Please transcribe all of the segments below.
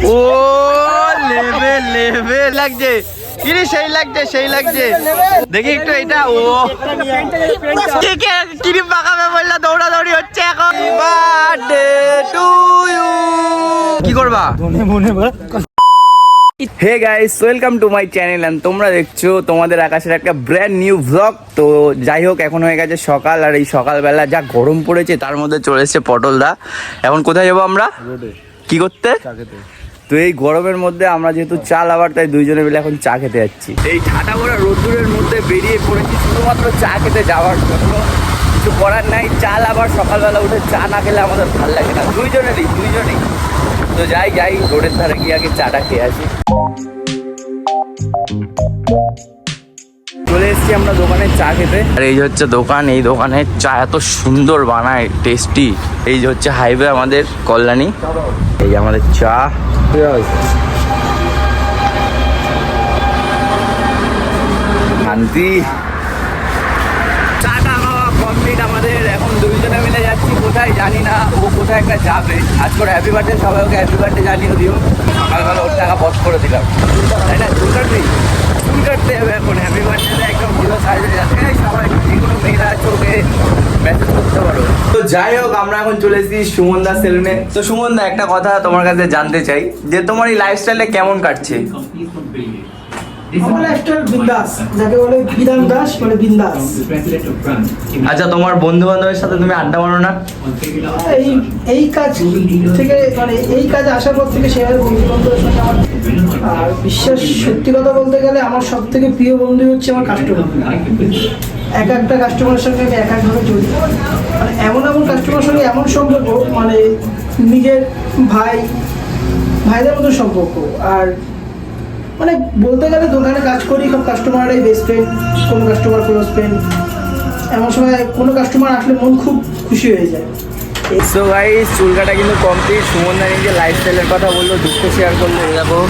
ও level level লাগছে, কিরে সেই লাগছে সেই লাগছে। দেখি একটু এটা। ও কিরি পাকাবে বললা, দৌড়াদৌড়ি হচ্ছে এখন। Birthday to you. কি করবা? Hey guys, welcome to my channel and তোমরা দেখছো তোমাদের আকাশের একটা ব্র্যান্ড নিউ ব্লগ। তো যাই হোক, এখন হয়ে গেছে সকাল, আর এই সকালবেলা যা গরম পড়েছে তার মধ্যে চলে এসছে পটলদা। এখন কোথায় যাবো আমরা? কি করতে? তো এই গরমের মধ্যে আমরা যেহেতু চা লাভার, তাই দুইজনে মিলে এখন চা খেতে যাচ্ছি। এই ঠাটা ভরা রোদ্দুরের মধ্যে বেরিয়ে পড়েছি শুধুমাত্র চা খেতে যাওয়ার জন্য। কিছু করার নাই, চা লাভার সকালবেলা উঠে চা না খেলে আমাদের ভালো লাগে না, দুইজনেরই। তো যাই রোডের ধারে গিয়ে আগে চাটা খেয়ে আসি। চলে এসেছি আমরা দোকানে চা খেতে, আর এই হচ্ছে দোকান। এই দোকানের চা এত সুন্দর বানায়, টেস্টি। এই যে হচ্ছে হাইওয়ে আমাদের কল্যাণী, এই আমাদের চা। শান্তি। চাটা খাওয়া কমপ্লিট আমাদের। এখন দুইজনে মিলে যাচ্ছি কোথায় জানি না, ও কোথায় একটা যাবে। আজ করে হ্যাপি বার্থডে, সবাই ওকে হ্যাপি বার্থডে জানিয়ে দিও। সকালবেলা ওর টাকা বস করে দিলাম, তাই না? চুল কাটতে হবে এখন। হ্যাপি বার্থডে একদম পুরো সাইজে যাচ্ছে, সবাই যেগুলো মেয়েরা চোখে মেসেজ করতে পারো। তো যাই হোক, আমরা এখন চলে এসেছি সুমন দা সেলুনে। তো সুমন দা, একটা কথা তোমার কাছে জানতে চাই যে তোমার এই লাইফস্টাইলটা কেমন কাটছে? আচ্ছা, তোমার বন্ধু বান্ধবের সাথে তুমি আড্ডা মারো না? এই কাজ থেকে, মানে এই কাজে আসার পর থেকে সেভাবে বন্ধু বান্ধবের সঙ্গে আমার, আর বিশ্বাস সত্যি কথা বলতে গেলে আমার সব থেকে প্রিয় বন্ধু হচ্ছে আমার কাস্টমার। এক একটা কাস্টমারের সঙ্গে আমি এক একভাবে জড়িত, মানে এমন কাস্টমারের সঙ্গে এমন সম্পর্ক, মানে নিজের ভাইদের মতো সম্পর্ক। আর মানে বলতে গেলে দোকানে কাজ করি, সব কাস্টমাররাই বেস্ট ফ্রেন্ড, কোনো কাস্টমার ক্লোজ ফ্রেন্ড। এমন সময় কোনো কাস্টমার আসলে মন খুব খুশি হয়ে যায়। সো গাইস, চুল কাটা কিন্তু কমপ্লিট। সুমন দা নিজে লাইফস্টাইলের কথা বললো, দুঃখ শেয়ার করলো। দেখো,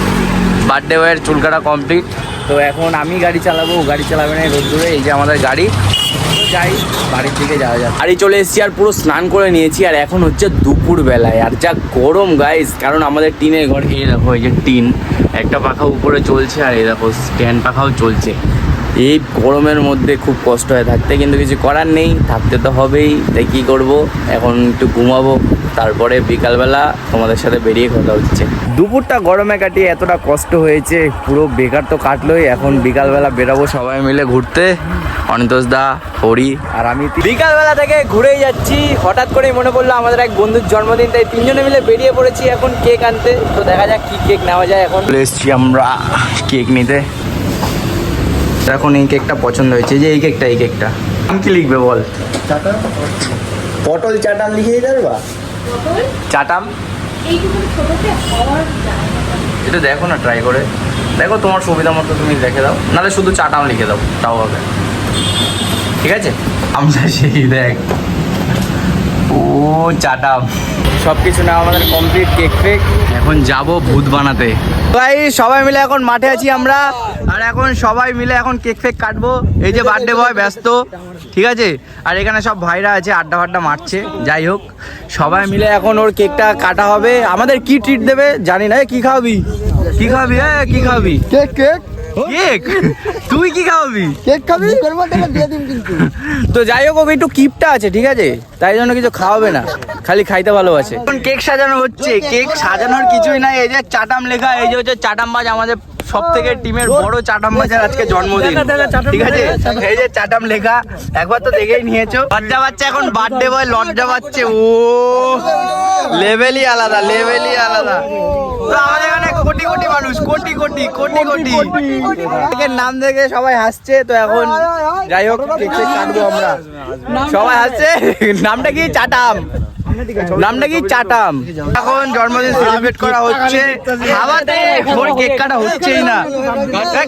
বার্থডে বয়ের চুল কাটা কমপ্লিট। তো এখন আমি গাড়ি চালাবো, ও গাড়ি চালাবে না রোদ্দুরে। এই যে আমাদের গাড়ি। তো যাই, বাড়ির দিকে যাওয়া যাক। বাড়ি চলে এসেছি, আর পুরো স্নান করে নিয়েছি। আর এখন হচ্ছে দুপুর বেলায়, আর যা গরম গাইস, কারণ আমাদের টিনের ঘর। এই দেখো, এই যে টিন, একটা পাখা উপরে চলছে, আর এই দেখো স্ট্যান্ড পাখাও চলছে। এই গরমের মধ্যে খুব কষ্ট হয় থাকতে, কিন্তু কিছু করার নেই, থাকতে তো হবেই। তাই কী করবো, এখন একটু ঘুমাবো, তারপরে বিকালবেলা তোমাদের সাথে বেরিয়ে কথা হচ্ছে। দুপুরটা গরমে কাটিয়ে এতটা কষ্ট হয়েছে, পুরো বেকার তো কাটলোই। এখন বিকালবেলা বেরাবো সবাই মিলে ঘুরতে। অনিতোষ দা, হরি আর আমি বিকালবেলা থেকে ঘুরেই যাচ্ছি। হঠাৎ করেই মনে পড়লো আমাদের এক বন্ধুর জন্মদিন, তাই তিনজনে মিলে বেরিয়ে পড়েছি এখন কেক আনতে। তো দেখা যাক কি কেক নেওয়া যায়। এখন চলে এসেছি আমরা কেক নিতে। এখন এই কেকটা পছন্দ হয়েছে, যে এই কেকটা আমি কি লিখবে বল? পটল চাটাম লিখে দিতে পারবা? চাটাম এটা দেখো না, ট্রাই করে দেখো, তোমার সুবিধা মতো তুমি লিখে দাও, নাহলে শুধু চাটাম লিখে দাও, তাও হবে। ঠিক আছে, আমরা সেই দেখ, ও চাটাম। সব কিছু না আমাদের কমপ্লিট, কেক ফেক। এখন যাব ভূত বানাতে। ভাই সবাই মিলে এখন মাঠে আছি আমরা, আর এখন সবাই মিলে এখন কেক ফেক কাটবো। এই যে বার্থডে বয় ব্যস্ত, ঠিক আছে, আর এখানে সব ভাইরা আছে, আড্ডা ফাড্ডা মারছে। যাই হোক, সবাই মিলে এখন ওর কেকটা কাটা হবে। আমাদের কি ট্রিট দেবে জানি না। কি খাওয়াবি? কি খাওয়াবি? হ্যাঁ, কি খাওয়াবি? Cake cake cake. তুই কি খাওয়াবি? কেক খাবি? তো যাই হোক, একটু কিপটা আছে, ঠিক আছে, তাই জন্য কিছু খাওয়াবে না, খালি খাইতে ভালোবাসে। এখন কেক সাজানো হচ্ছে। কেক সাজানোর কিছুই নাই, এই যে চাটাম লেখা, এই যে হচ্ছে চাটামবাজ, আমাদের সব থেকে টিমের বড় চাটামবাজের আজকে জন্মদিন, ঠিক আছে। এই যে চাটাম লেখা, একবার তো দেখেই নিয়েছো। লজ্জা পাচ্ছে এখন, বার্থডে বয় লজ্জা পাচ্ছে। ও লেভেলই আলাদা, লেভেলই আলাদা। তো আমাদের এখানে কোটি কোটি মানুষ, কোটি কোটি কোটি কোটি কেকের নাম দেখে সবাই হাসছে। তো এখন যাই হোক, কেক কাটবো আমরা। সবাই হাসছে। নামটা কি? চাটাম। নামটা কি? চাটাম। এখন জন্মদিন সেলিব্রেট করা হচ্ছে, আবার কেক কাটা হচ্ছেই না।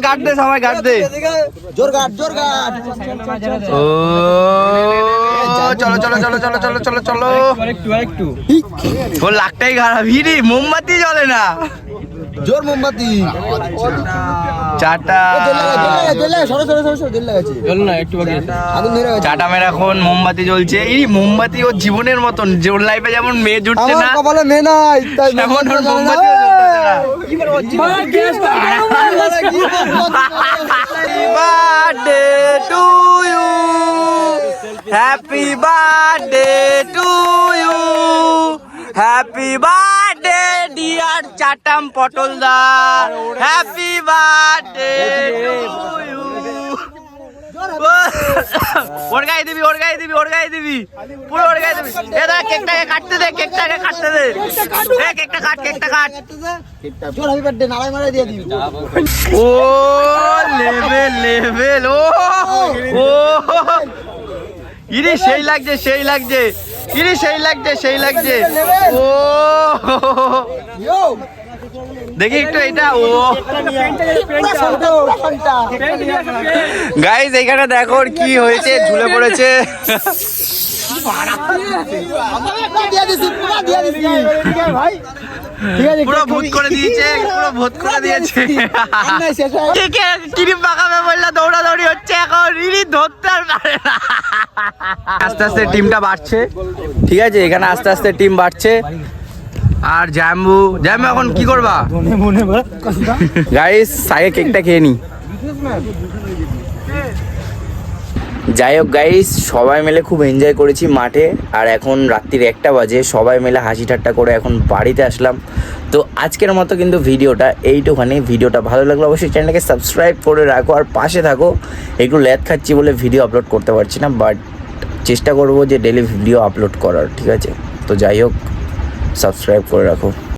কাটতে সবাই কাটতে। ও চলো চলো চলো চলো চলো চলো চলো। ওর লাখটাই খারাপ, হিরি মোমবাতি জ্বলে না। জোর মোমবাতি চাটা চাটামের এখন মোমবাতি জ্বলছে। এই মোমবাতি ওর জীবনের মতন, যে ওর লাইফে যেমন মেয়ে জুটছে না, মেয়ে নাই তেমন ওর মোমবাতি জ্বলছে না। Birthday to you, happy birthday to you, happy birthday dear চাটাম পটলদা, হ্যাপি বার্থডে টু ইউ। ওর গায়ে দিবি, ওর গায়ে দিবি, ওর গায়ে দিবি, পুরো ওর গায়ে দিবি। এ দাঁড়া, কেকটাকে কাটতে দে, কেকটাকে কাটতে দে, এ কেকটা কাট, কেকটা কাট। ও লেভেল লেভেল, ও ও ইরে সেই লাগছে, সেই লাগছে, ইরে সেই লাগছে, সেই লাগছে। ও দেখি একটু এটা। ও গাইস এখানে দেখো ওর কি হয়েছে, ঝুলে পড়েছে। পুরো ভূত করে দিয়েছে, পুরো ভূত করে দিয়েছে। কিরি পাকাবে বললে দৌড়াদৌড়ি হচ্ছে এখন, রিরি ধরতে আর পারে না। আস্তে আস্তে টিমটা বাড়ছে, ঠিক আছে, এখানে আস্তে আস্তে টিম বাড়ছে। আর জাম্বু, জাম্বু এখন কি করবা? গাইস আগে কেকটা খেয়ে নি। যাই হোক গাইস, সবাই মিলে খুব এনজয় করেছি মাঠে। আর এখন রাত্রির 1টা বাজে, সবাই মিলে হাসি ঠাট্টা করে এখন বাড়িতে আসলাম। তো আজকের মতো কিন্তু ভিডিওটা এইটুখানি। ভিডিওটা ভালো লাগলে অবশ্যই চ্যানেলটাকে সাবস্ক্রাইব করে রাখো আর পাশে থাকো। একটু ল্যাদ খাচ্ছি বলে ভিডিও আপলোড করতে পারছি না, বাট চেষ্টা করবো যে ডেলি ভিডিও আপলোড করার, ঠিক আছে? তো যাই হোক, সাবস্ক্রাইব করে রাখো।